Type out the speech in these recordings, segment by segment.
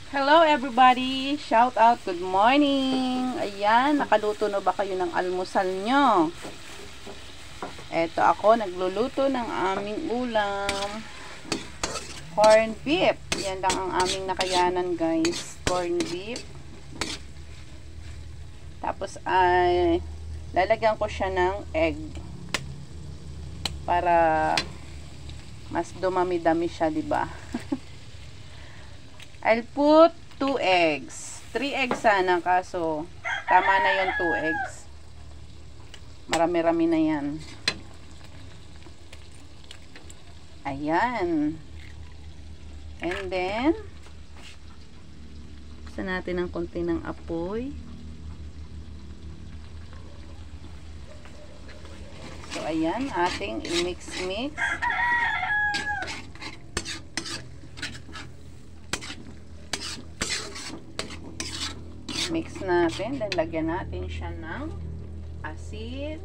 Hello everybody! Shout out, good morning! Ayan, nakaluto na ba kayo ng almusal nyo? Eto ako, nagluluto ng aming ulam. Corn beef. Yan lang ang aming nakayanan guys. Corn beef. Tapos ay lalagyan ko siya ng egg. Para mas dumami-dami siya, diba? I'll put 2 eggs. 3 eggs sana, kaso tama na yung 2 eggs. Marami-rami na yan. Ayan. And then, buksan natin ng konti ng apoy. So, ayan, ating i-mix-mix. Mix natin, then lagyan natin siya ng asin.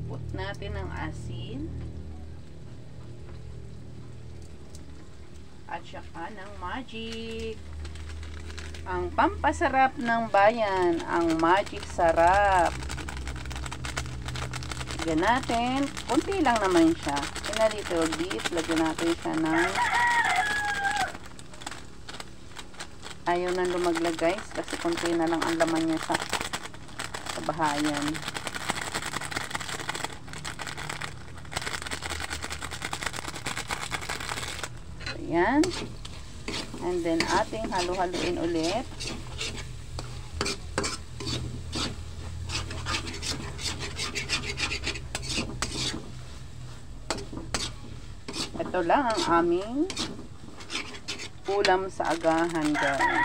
Put natin ng asin. At saka ng magic. Ang pampasarap ng bayan, ang magic sarap. Lagyan natin, konti lang naman siya. In a little bit, lagyan natin siya ng ayaw nang lumaglag guys kasi konti na lang ang laman niya sa bahayan. Ayan. And then ating halu-haluin ulit. Ito lang ang aming ulam sa agahan guys.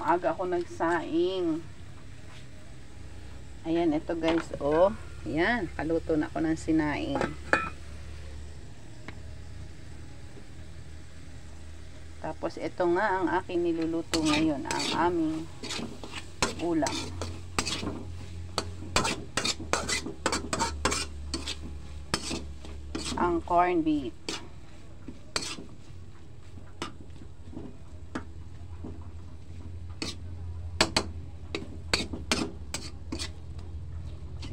Maaga ako nagsaing. Ayan, ito guys, oh. Ayan, kaluto na ako ng sinaing. Tapos ito nga ang aking niluluto ngayon, ang aming ulam. Ang corn beef.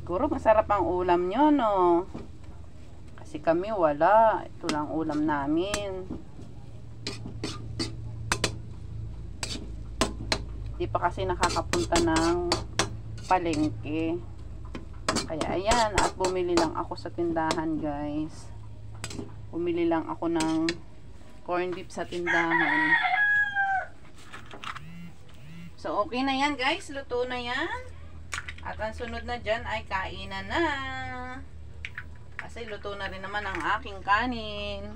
Siguro masarap ang ulam nyo, no? Kasi kami wala. Ito lang ulam namin. Di pa kasi nakakapunta ng palengke. Kaya ayan, at bumili lang ako sa tindahan guys. Bumili lang ako ng corn beef sa tindahan. So okay na yan guys, luto na yan. At ang sunod na dyan ay kainan na. Kasi luto na rin naman ang aking kanin.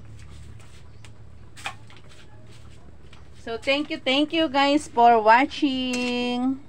So thank you guys for watching.